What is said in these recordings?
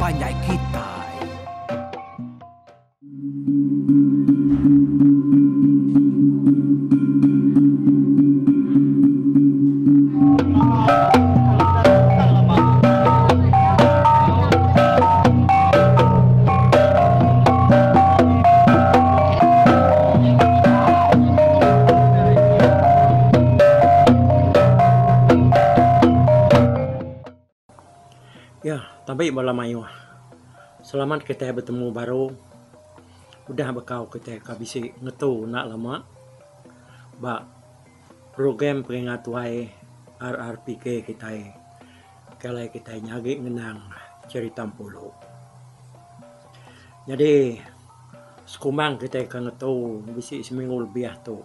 panjai kita. Ya, tapi malam ayo. Selamat kita bertemu baru. Udah bakal kita kabisi ngetu nak lama. Ba program peringat wae RRPK kita. Kalau kita nyagi ngenang cerita puluh. Jadi sekumang kita kan ngetu bisi seminggu lebih tu.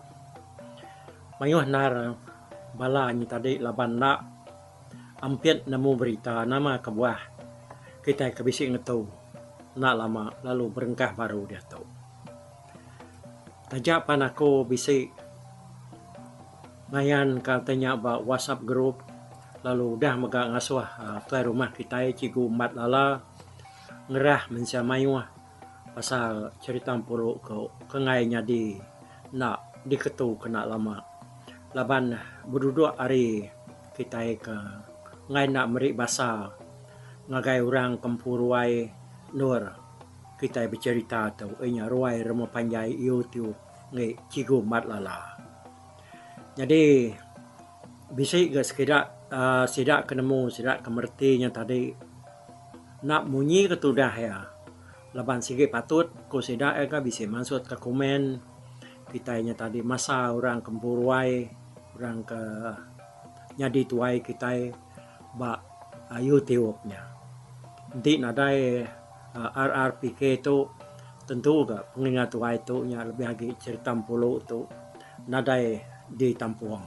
Mayuh nar bala ni tadi laban nak ampit nemu berita nama kebuah kita kebisi ngetu nak lama lalu berengkah baru dia tu. Tajak pan aku bisi ngayan katanya ba WhatsApp group lalu dah mega ngasuh tuai rumah kita cigu mat lala ngerah mensia mayuah pasal cerita puluh ke ngainya di nak diketu kena lama laban berduduk hari kita ke ngai nak meri basa ngagai orang kempuruai nur kita bercerita tu enya ruai remo panjai YouTube ngai cigu mat lala. Jadi bisi ke sidak kenemu sidak kemertinya tadi nak munyi ketudah ya laban sige patut ko sidak ka bisi masuk ke komen kita nya tadi masa orang kempuruai orang ke nyadi tuai kita ba YouTube-nya. Nanti nadai RRPK itu tentu ke pengingat tuai itu nya lebih lagi cerita puluh itu nadai di tampuang.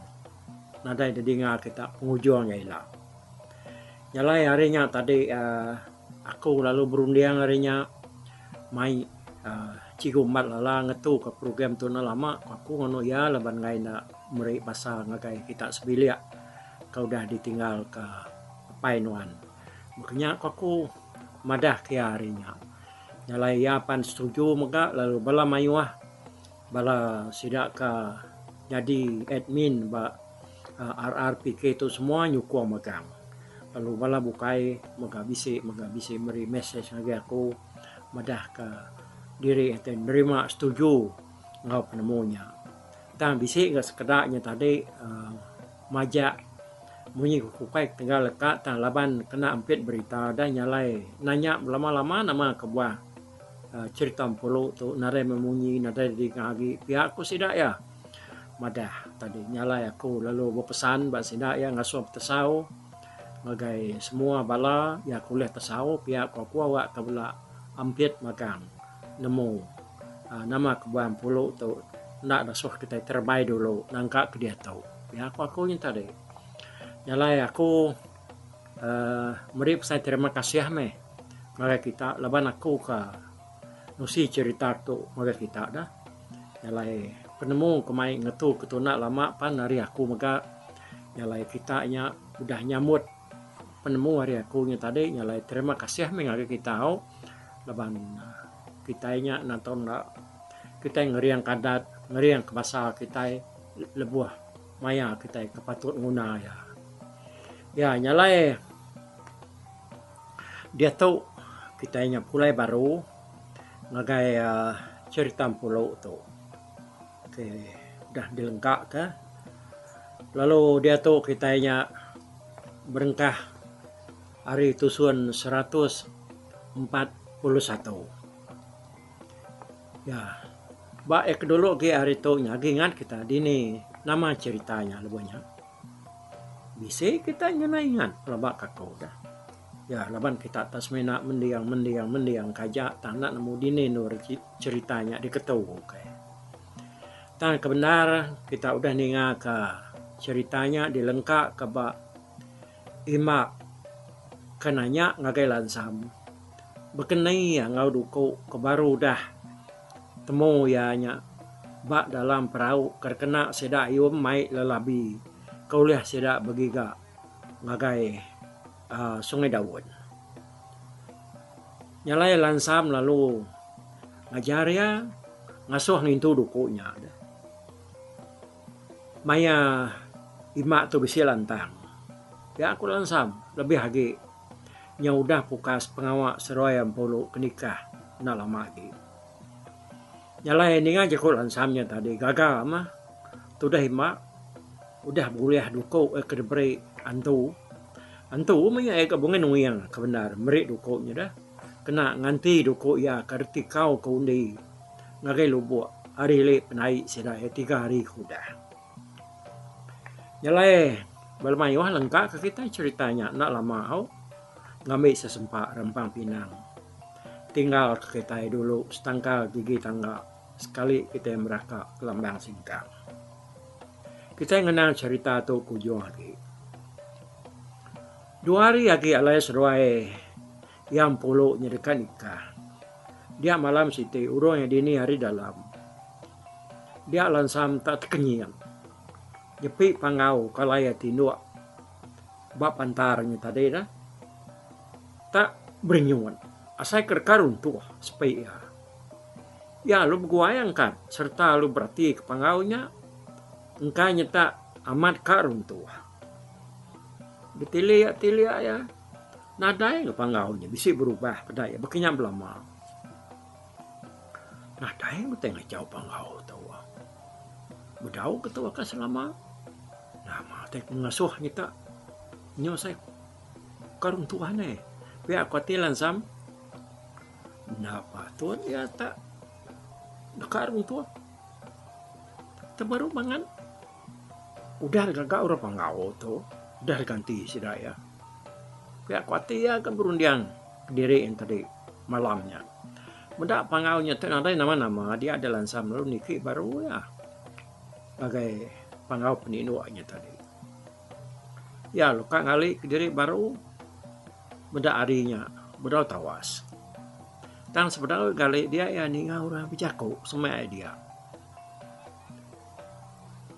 Nadai didengar kita penghujungnya ilah. Nyalai harinya tadi aku lalu berundiang harinya mai cigu mat lala ngetu ke program tu na lama aku ngono ya laban ngai na meri basa ngagai kita sebilia kau dah ditinggal ke painuan. Makanya aku madah ke harinya. Nyalai ya pan setuju maka lalu bala mayuah bala sidak ke jadi admin ba RRPK itu semua nyukuh megang. Lalu bala bukai maka bisi meri message lagi aku madah ke diri ente nerima setuju ngau penemunya. Dan bisi ke sekedaknya tadi majak munyi kukai tinggal lekat tang laban kena ampit berita dan nyalai nanya lama-lama nama kebuah cerita puluh tu nare memunyi nare digagi pihakku sidak ya madah tadi nyalai aku lalu berpesan bak sidak ya ngasuh tesau ngagai semua bala ya kuliah tesau pihak aku awak kabula ampit magang nemu nama kebuah puluh tu nak dasuh kita terbaik dulu nangka ke dia tahu pihak aku yang tadi. Nyalai aku meri saya terima kasih me maka kita laban aku ke nusi cerita tu maka kita dah nyalai penemu kemai ngetu ketuna lama pan hari aku maka nyalai kita nya udah nyamut penemu hari aku nya tadi nyalai terima kasih me ngake kita laban kita nya naton kita ngeriang kadat ngeriang ke bahasa kita lebuah maya kita kepatut nguna ya. Ya nyalai dia tahu kita nya pulai baru ngagai cerita pulau tu. Oke, dah dilengkap ke. Lalu dia tahu kita nya berengkah hari tusun 141. Ya, baik dulu ke hari tu nya ingat kita dini nama ceritanya lebihnya. Bisa kita nyenaian labak kakau dah. Ya laban kita atas mena mendiang kajak tanah nemu dini nur ceritanya diketahu okay. Tan kebenar kita udah ninga ke ceritanya dilengkap ke bak imak kenanya ngagai lansam bekenai ya ngau duku ke baru dah temu ya nya bak dalam perahu kerkena sedak yum mai lelabi kauliah sedak begiga ngagai Sungai Dawud. Nyalai lansam lalu ngajar ya ngasuh nintu dukunya. Maya imak tu bisi lantang. Ya aku lansam lebih lagi nya udah pukas pengawak seroyam polo kenikah na lama lagi. Nyalai ini aja kok lansamnya tadi gagal mah. Tu dah imak udah boleh duko kedebri antu. Antu maya kabungan nguyang kebenar merik dukonya dah. Kena nganti duko ya karti kau undi ngagai lubuk hari le penai sira 3 hari kudah. Nyalai balmayuh lengkap ke kita ceritanya nak lama au ngambil sesempat Rempang Pinang. Tinggal ke kita dulu setangkal gigi tangga sekali kita meraka ke Lambang Singkang. Kita ngenal cerita tu kujung lagi. 2 hari lagi alai seruai yang puluh nyedekan nikah. Dia malam siti urung yang dini hari dalam. Dia lansam tak kenyang. Jepi pangau kalaya tinduk bab antaranya tadi dah. Tak bernyuan. Asai kerkarun tuh supaya. Ya lu berguayangkan serta lu berarti ke pangaunya. Engkanya tak amat karun tuh. Ditilik ya. Nadai ke pangaunya bisa berubah pada ya berkenyang belama. Nadai betul jauh pangau tahu. Bedau ketua kan selama. Nama teh pengasuh kita nyosai karun Tuhan pihak kuatilan sam. Napa tuh ya tak karun tuh. Terbaru mangan. Udah gagak orang pangau tuh. Udah ganti si daya. Pihak kuati ya kan berundiang diri yang tadi malamnya. Mendak pangaunya tu ada nama-nama dia ada lansam lalu niki baru ya. Bagai pangau peninduannya tadi. Ya luka ngali ke diri baru mendak arinya bedal tawas. Tang sebenarnya kali dia ya ninga orang bijaku semai dia.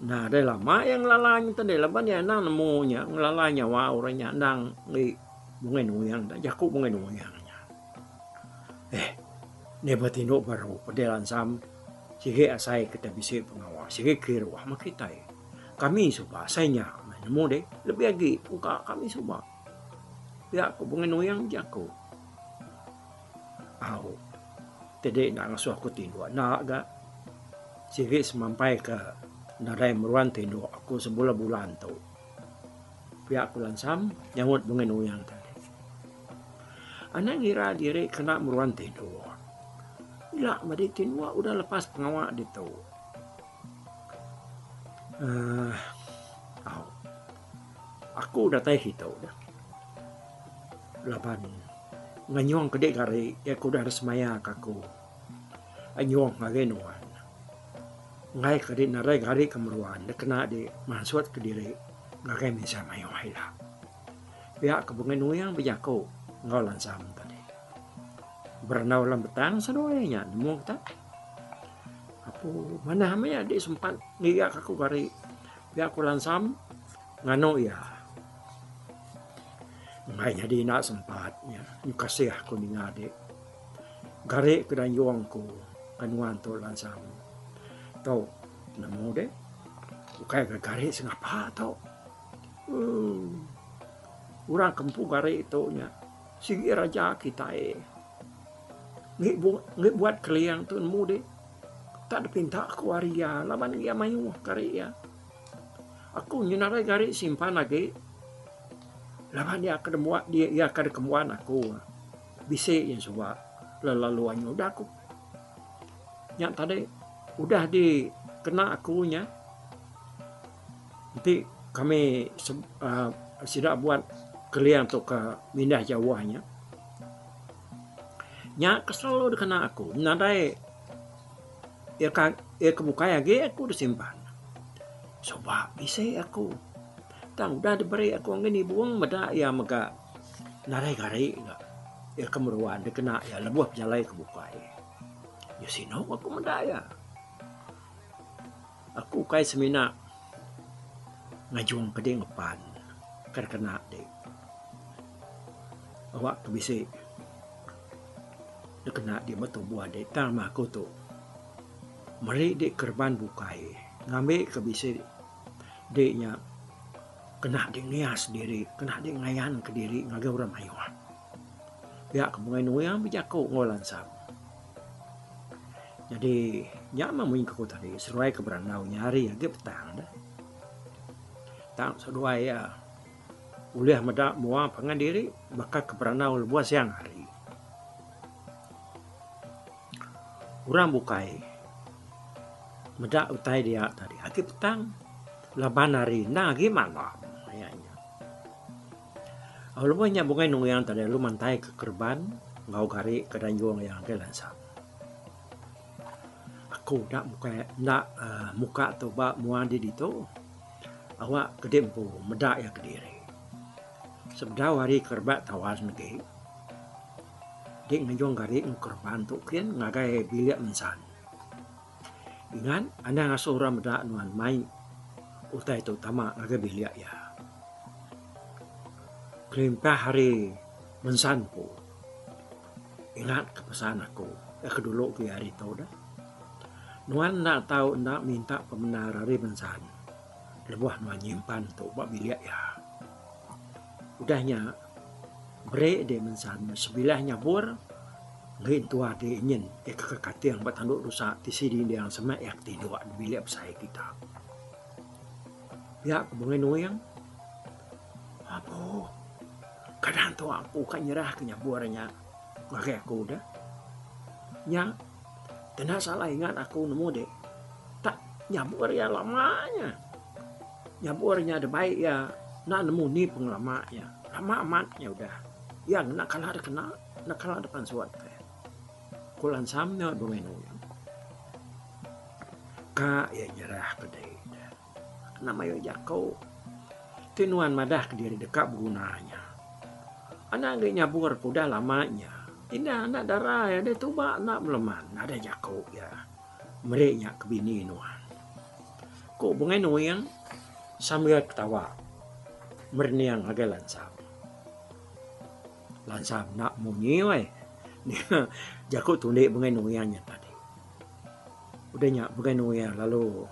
Nah ada lama yang lalanya tadi leban ya nang nemunya ngelalanya wa orangnya nang ngi bungai nuyang dah jaku bungai nuyangnya. Nebatino baru pedelan sam sige asai kita bisa pengawas sige kira wah makita kami suba asainya nemu deh lebih lagi buka kami suba ya aku bungai nuyang jaku. Au tede nak ngasuh aku tindu nak ga sige semampai ke narai meruan tindu aku sebulan tu pihak aku lansam nyamut bungai nuyang tadi. Anak ngira diri kena meruan tindu. Gila, madik tindu udah lepas pengawak itu. Aku udah teh itu dah. Laban nganyong kedek kari ya aku udah resmaya kaku. Anyong ngagenuan. Ngai kedek narai kari kemeruan dah kena di masuk ke diri ngagai bisa mayo hila. Pihak kebungan nuyang bejaku ngau lansam tadi. Berenau lam betang sedoyanya nemu tak. Aku mana hamnya di sempat ngiyak aku kari pihak aku lansam ngano ya. Ngai jadi nak sempatnya kasih aku ni ngade. Gare kedan yuangku kanuan tu lansam. Tau nemu deh. Bukai gare sengapa tau. Urang kempu gare itu nya. Sigi raja kita ngi buat keliang tu nemu deh. Tak dipinta aku waria laban dia mayu kari ya. Aku nyinarai gare simpan lagi. Laban dia kedemuat dia ya kedemuan aku. Bisi yang suka lelaluannya udah aku. Yang tadi udah dikena akunya. Nanti kami sudah buat keliang untuk ke mindah jawahnya. Nya kesel dikena aku. Nadai ya kebuka lagi aku disimpan. Coba bisa aku. Tang udah diberi aku ngini buang meda ya mega narai gari enggak. Ya kemeruan dikena ya lebuh jalai kebuka. Ya sino aku meda ya. Aku kai semina ngajung kede ngepan. Kena deh. Awak tu bisa kena dia betul buah dia tang mah kutu meri di kerban bukai ngambil ke bisi deknya kena di ngias diri kena di ngayan ke diri ngaga orang ayo ya kemungai nuyang bijako ngolan sam jadi nyama muing ke tadi seruai ke beranau nyari ya dia petang dah tang seruai ya uliah medak mua pangan diri bakal ke beranau lebuah siang hari orang bukai medak utai dia tadi aki petang laban hari nah gimana kayaknya lumayan bungai nunggu tadi lu mantai ke kerban ngau kari ke danjuang yang ke lansam aku muka atau bak muan di itu awak kedempu medak ya ke diri sebeda hari kerbat tawas negi dik ngejong kari kerban tu kian ngagai bilik mensan ingat anda ngasuh orang medak nuan mai utai itu tama ngagai bilik ya kelimpah hari mensan po ingat kepesan aku kedulu ke hari itu dah nuan nak tahu nak minta pembenar hari mensan lebuah nuan nyimpan tu bak bilik ya udahnya break dia mensan sebilah nyabur ngin tua dia ingin kekati yang bertanduk rusak di sini dia yang semak yak tidur di bilik saya kita ya kebungan yang apa kadang tu aku kan nyerah ke nyaburnya pakai aku dah nya tidak salah ingat aku nemu deh tak nyabur ya lamanya nyaburnya ada baik ya nak nemu ni penglamanya lama amatnya udah yang nak kalah ada kena nak kalah depan suat kulan samnya domino ka ya nyerah kedai namanya jakau tinuan madah ke diri dekat gunanya anak gak nyabur udah lamanya ini anak darah ya dia tuba anak meleman ada jakau ya mereka kebini nuan kok bungai yang sambil ketawa merniang agak lansam nak munyi weh jakut tundik bungai nuyanya tadi udahnya bungai nuyang lalu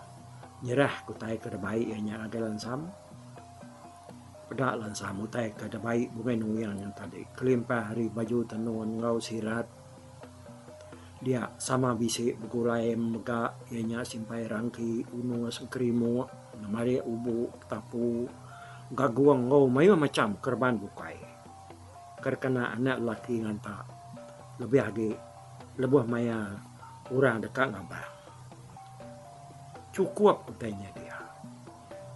nyerah kutai ke baik ya agak lansam pedak lansam utai ke baik bungai nuyang yang tadi kelimpah hari baju tenun ngau sirat dia sama bisik begulai megak ianya simpai rangki unu sekrimu namari ubu tapu gaguang ngau mayu macam kerban bukai kerkena anak laki nganta lebih lagi lebuh maya orang dekat ngabah cukup utainya dia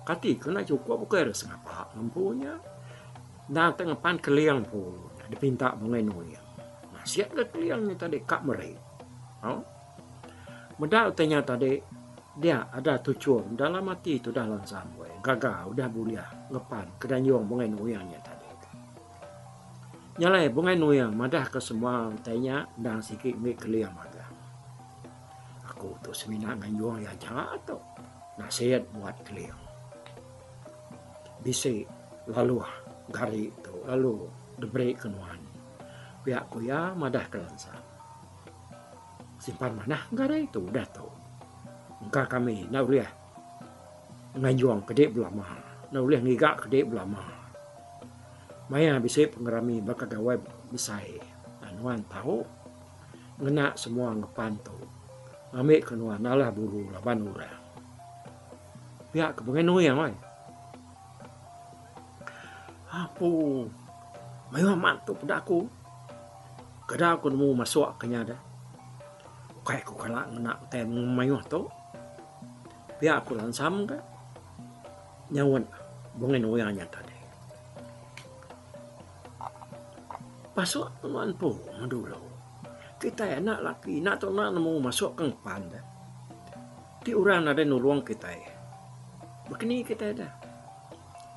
kati kena cukup bukan harus ngapa mampunya dan tengepan keliang pun dipinta bungai nuyang nasihat ke keliangnya tadi kak meri Mudah utainya tadi dia ada tujuan dalam hati itu dah langsam gagal udah bulia ngepan kedanjuang bungai nuyangnya tadi nyalai bungai nuyang madah ke semua utainya dan sikit mik keliang maga aku tu semina nganjuang ya jangan atau nasihat buat keliang bisi lalu gari itu lalu diberi kenuan pihak kuya madah ke langsam simpan mana gari itu udah tahu engkau kami nak lihat nganjuang kedek belama nak lihat ngigak kedek belama maya bisa pengerami bakal gawai bisai anuan tahu ngena semua ngepantu ambil kenuan alah buru laban ura pihak kebengen nuyang wai apu mayu mantu pada aku kada aku nemu masuk kenyada kayak aku kalah ngena tem mayu tu pihak aku lansam ka nyawan bengen nuyangnya tadi pasok teman po dulu kita anak laki nak tu nak nemu masuk ke pan dah di orang ada nulung kita begini kita dah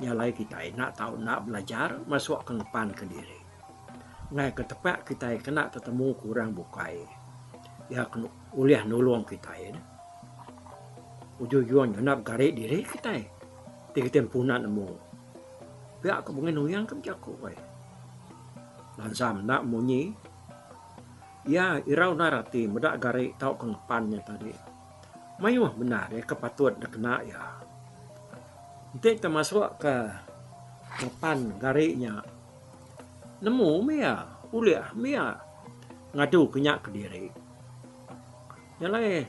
nyalai kita nak tahu nak belajar masuk ke pan ke diri ngai ke tepak kita kena ketemu kurang bukai ya uliah nulung kita dah ujung-ujung nak garik diri kita tiga tempunan nemu pihak kebungan nuyang ke jaku lansam nak munyi Ya irau narati medak gari tau kengepannya tadi. Mayuh benar ya kepatuan dah kena ya. Nanti kita masuk ke ngepan garinya. Nemu mia, uliah mia ngadu kenyak ke diri. Nyalai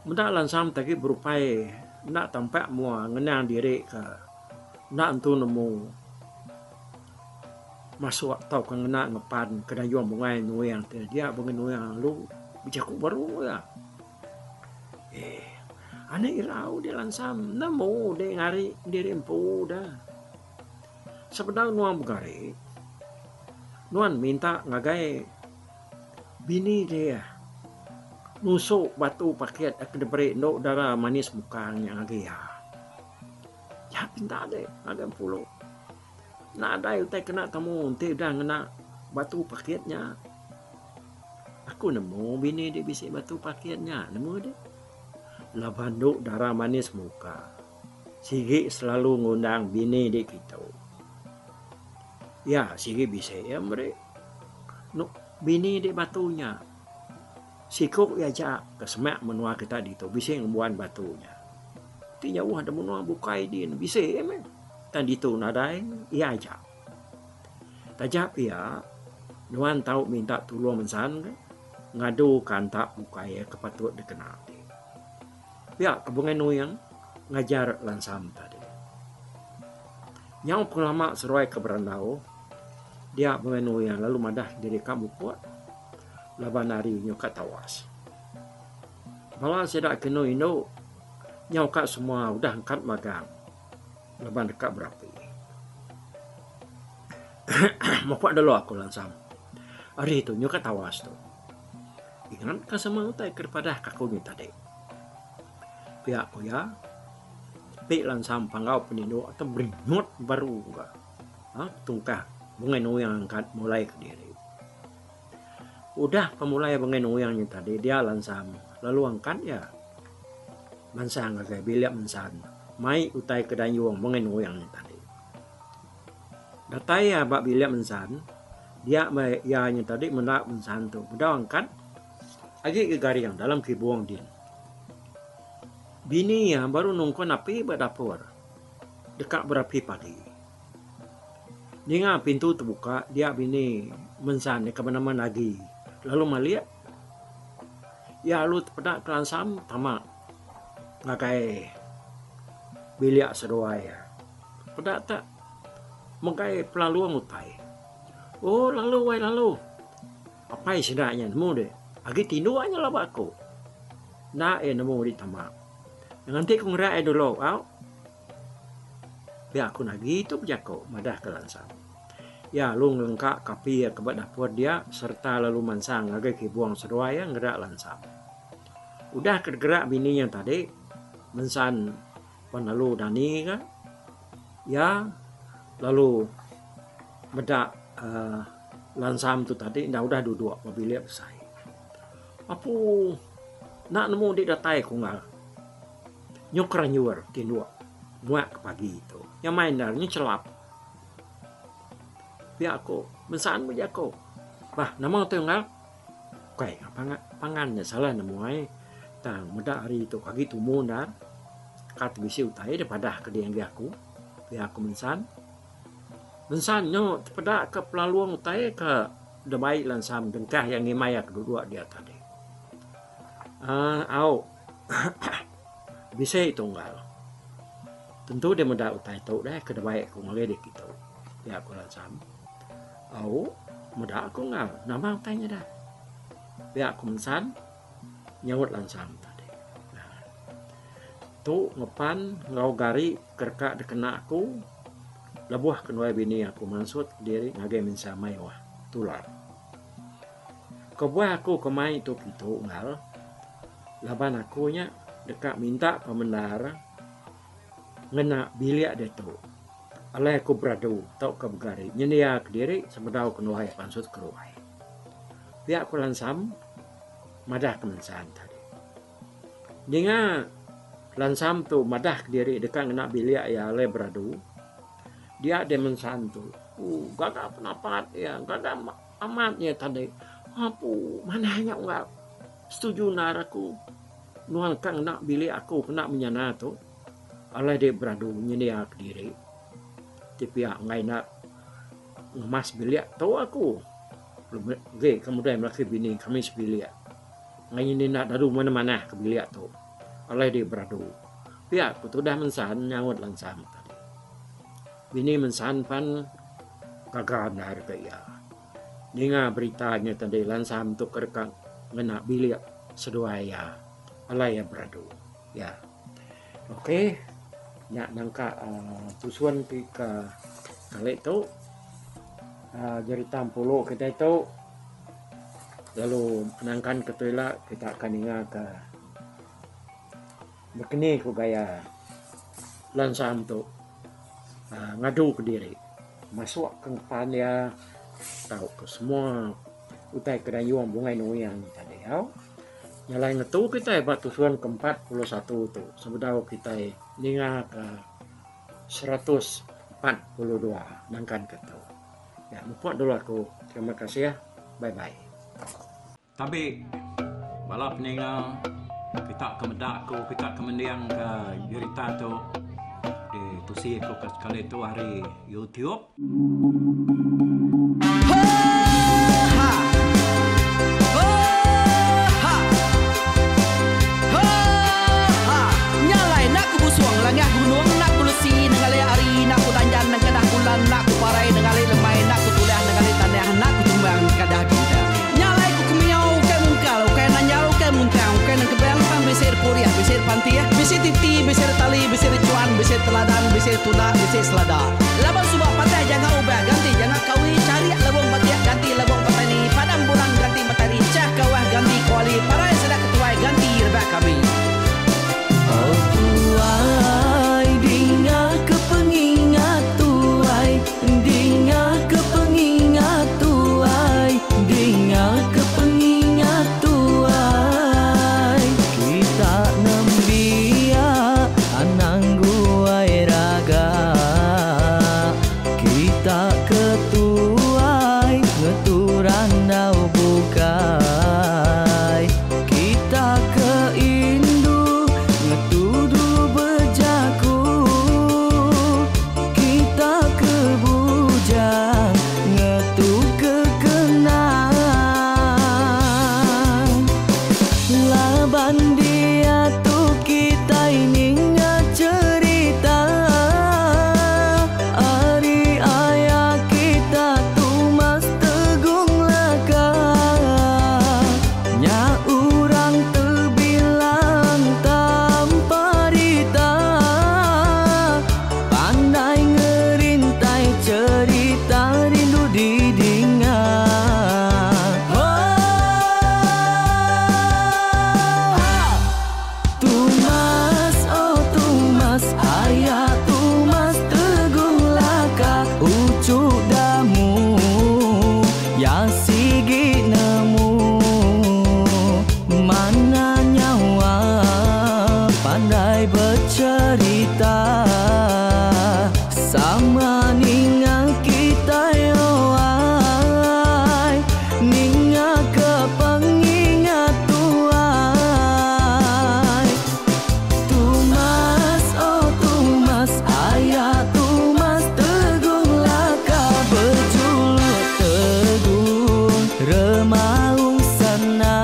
medak lansam tadi berupai nak tampak mua ngenang diri ke nak entu nemu masuk tau ke ngena ngepan kedayuang bungai nuyang dia bungai nuyang lu bijaku baru ya. Ane irau dia lansam nemu dia ngari diri empu dah. Sebenarnya nuang begari nuan minta ngagai bini dia nusuk batu paket ak diberi no darah manis mukanya ngagi ya. Ya pinta deh agak pulau. Nak ada utai kena tamu nanti udah ngena batu paketnya. Aku nemu bini dia bisik batu paketnya nemu deh. Labanduk darah manis muka. Sigi selalu ngundang bini dia gitu. Ya sigi bisa ya mereka. No, bini dia batunya. Sikuk ya jak kesemak menua kita dito bisa ngebuan batunya. Tinya ada menua bukai dia bisa ya men. Dan dito nadai iya aja. Tajap ya nuan tahu minta tolong mensan kan. Ngadu kantak bukai kepatut dikenal. Ya kebungan nuyang ngajar lansam tadi. Yang penglama seruai ke berandau dia bungan nuyang lalu madah diri kamu kuat. Laban hari nyoka tawas. Malah sedak kena ino nyoka semua udah angkat magang. Laban dekat berapi. Mapak dulu aku langsam. Hari itu nyoka tawas tu. Ingat kan semua utai kepada kakunya tadi. Pihak ku ya. Pihak langsam panggau penindo atau berinut baru enggak. Tungkah bunga yang angkat mulai ke diri. Udah pemulai bunga yang tadi dia langsam lalu angkat ya. Mansang agak biliak mensan. Mai utai kedanyuang bunga yang tadi. Datai ya bak biliak mensan. Dia ya tadi menak mensan tu. Udah angkat. Agi ke garing dalam kibuang din. Bini ya baru nungkon api berdapur. Dekat berapi pagi. Ninga pintu terbuka, dia bini mensan ke mana-mana lagi. Lalu melihat, ya lu pada kelansam tamak. Ngakai biliak seruai ya. Pada tak mengai pelaluan utai. Oh lalu wai lalu. Apa istilahnya nemu deh. Agi tindu aja lah aku. Nak nemu di tamak. Nanti aku ngerai dulu. Ya aku lagi itu berjako madah ke lansam. Ya lu ngelengkak kapi ya kebat dapur dia serta lalu mansang agak kibuang seruaya ngerak lansam. Udah kegerak bini yang tadi mensan penalu dani kan. Ya lalu medak lansam tu tadi udah duduk mobilnya besar. Apa nak nemu di datai kungal. Nyokran yuar tindua muak pagi itu. Yang main darnya celap. Biar aku mensaan punya aku. Bah nama tu ngal. Kai pangannya salah nemu ai. Tang muda hari itu kaki tumun dan kat bisi utai daripada ke dia aku. Biar aku mensan. Mensan nyo pada ke pelaluang utai ke debai lansam dengkah yang ngimaya kedua dia tadi. Bisa tunggal. Tentu dia muda utai tau dah ke debai aku ngeledek gitu. Ya aku lansam. Muda aku ngal. Nama utainya dah. Ya aku mensan. Nyawut lansam tadi. Nah, tu ngepan ngau gari kerka dekena aku. Lebuah kenuai bini aku maksud diri ngagai mensa maiwah. Tular. Kebuah aku kemai itu gitu ngal. Laban akunya dekat minta pemendara ngena biliak dia tu. Alai aku beradu tau ke begari. Nyendia ke diri sebedau kenuai pansut keruai. Pihak aku lansam madah kemensan tadi. Dengan lansam tu madah ke diri dekat ngena biliak ya alai beradu. Dia demonsan tu. Gagak penapat ya, gagak amatnya tadi. Apu, mana hanya enggak setuju naraku. Nuang kang nak bilik aku kena menyana tu. Alai dia beradu nyenyak diri. Tapi ngai nak emas bilik tahu aku. Oke, kemudian laki bini kami sebilik. Ngai ini nak dadu mana-mana ke bilik tu. Alai dia beradu. Pihak aku tu dah mensan nyawat lansam tadi. Bini mensan pan gagal dari kaya. Dengar beritanya tadi lansam tu kerekang ngena bilik seduaya. Alai ya beradu. Ya. Oke. Nak nangka tujuan ke kali itu. Jari tampulu kita itu lalu menangkan ke toilet kita akan ingat ke begini ku gaya lansam tu ngadu ke diri masuk ke depan ya tahu ke semua utai kedayuan bungai nuyang tadi ya nyalain itu kita batusuan ke-41 tu sebedau kita ingat ke 142 nangkan ke tu. Ya, mumpuk dulu aku. Terima kasih ya. Bye-bye. Tapi, balap peninggal, kita kemedak aku, kita kemendiang ke jurita tu. Di tusi aku sekali tu hari YouTube. Nyalain aku busuang, langah gunung, nak kulusi, nengalai ari, nak kutanjan, nak kedah bulan, nak kuparai, nengalai lemai, nak kutulah, nengalai tanah, nak kutumbang, kadah kita. Nyalai ku kumiau, kai mungkal, kai nanyal, kai muntang, kai nang kebang, pang besir puriah, besir pantiah, besir titi, besir tali, besir cuan, besir teladan, besir tuna, besir selada. Labang subak patah, jangan ubah, ganti, jangan kawi, cari labang patiah, ganti labang patani, padam bulan, ganti matahari, cah kawah, ganti kuali, parai sedak ketuai, ganti rebah kami. Oh tuai, dinga kepengingat tuai, dinga kepengingat tuai, dinga kepengingat tuai. Kita nembia anang guai raga, kita ketuai ngeturan dau bukai, kita keindu ngetudu bejaku, kita kebujang ngetu kekenang. Laban dia tu kita ini cerita, ari ayah kita tu mas tegung laka. Nya urang terbilang tanpa rita, pandai ngerintai cerita rindu didingat. Tumas, oh tumas, ayah tumas tegung laka, ucuk damu ya sigi nemu, mana nyawa pandai bercerita, sama ninga kita yoai, ninga kepengingat tuai. Tumas, oh tumas, ayah tumas tegung laka, berjuluk tegung remaung sana,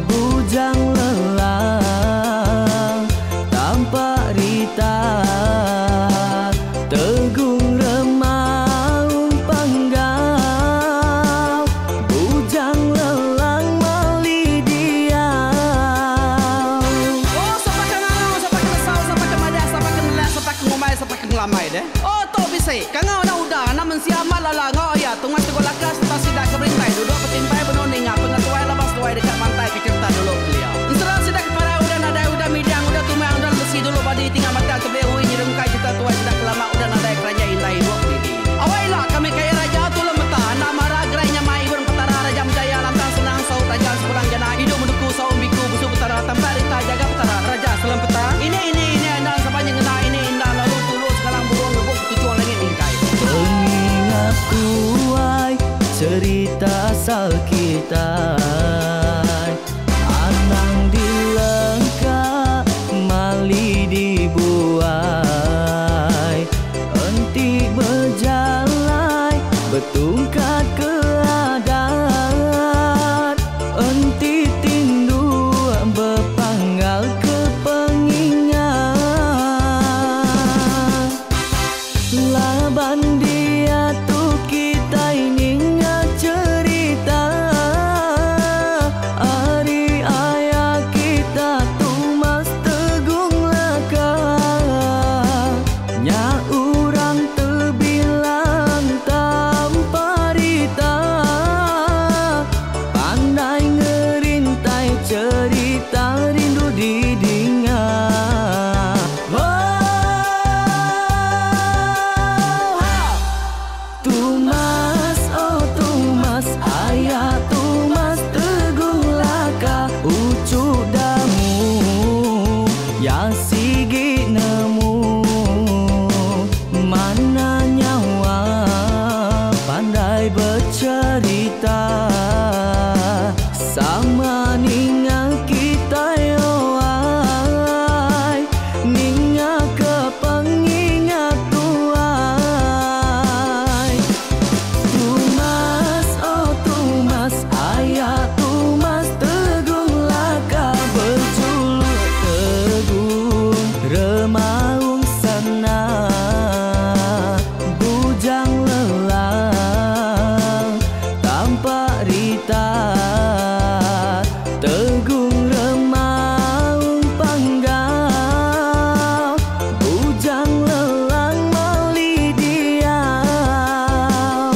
bujang lelang tanpa rita, tegung remaung panggau, bujang lelang mali diau. Oh, sampai ke ngau, sampai ke lesau, sampai ke madah, sampai ke nelas, sampai ke ngomai, sampai ke ngelamai deh. Oh, to bisa, kangau na udah, namun siapa lala ngau ya, tungas tegol lakas, tas sidak keberintai, duduk petimpai benoning, pengatuai labas tuai dekat mantai, kecerita dulu beliau. Inserah sidak para udah nada, udah midang, udah tumang, udah besi dulu badi tinggal mata kebehui, nyirumkai kita tuai sidak lama, udah nada kerajaan indah hidup didi. Awailah kami kaya raja tu lemeta, nama ragrainya mai burung petara raja jaya lantang senang saut raja sepulang jana, hidup menduku saum biku busu petara tanpa rita jaga petara raja selam peta. Ini indah sepanjang kena ini indah lalu tulus sekarang burung ngebuk tujuan langit ingkai. Pengingat kuai asal kita. Anang dilengkap mali dibuai, enti berjalan betungkat ke adat, enti tindu berpanggal ke pengingat. Laban dia tu kita ingat cerita, hari ayah kita tu mas tegung laka, nya urang terbilang tanpa rita, pandai ngerintai cerita rindu didingat. Tumas, oh Tumas, ayah Tumas tegung laka, ucuk damu ya sigi nemu, mana nyawa pandai bercerita, sama ninga kita yoai, ninga ke pengingat tuai. Tumas, oh Tumas, ayah Tumas tegung laka, berjuluk tegung remaung sana, bujang lelang tanpa rita, tegung remaung panggal, bujang lelang mali diau.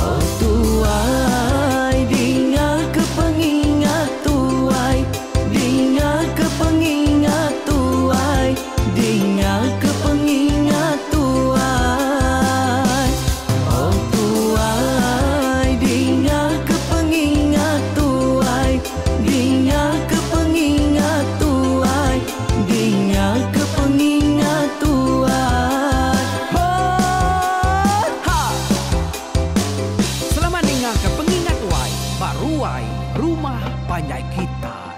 Oh tuai, dinga ke pengingat tuai, dinga ke pengingat tuai, dinga ke pengingat tuai. Oh tuai, dinga ke pengingat tuai, dinga ke pengingat tuai, dinga ke pengingat tuai. Oh, ha. Selamat dengar ke pengingat wai, baruai rumah panjai kita.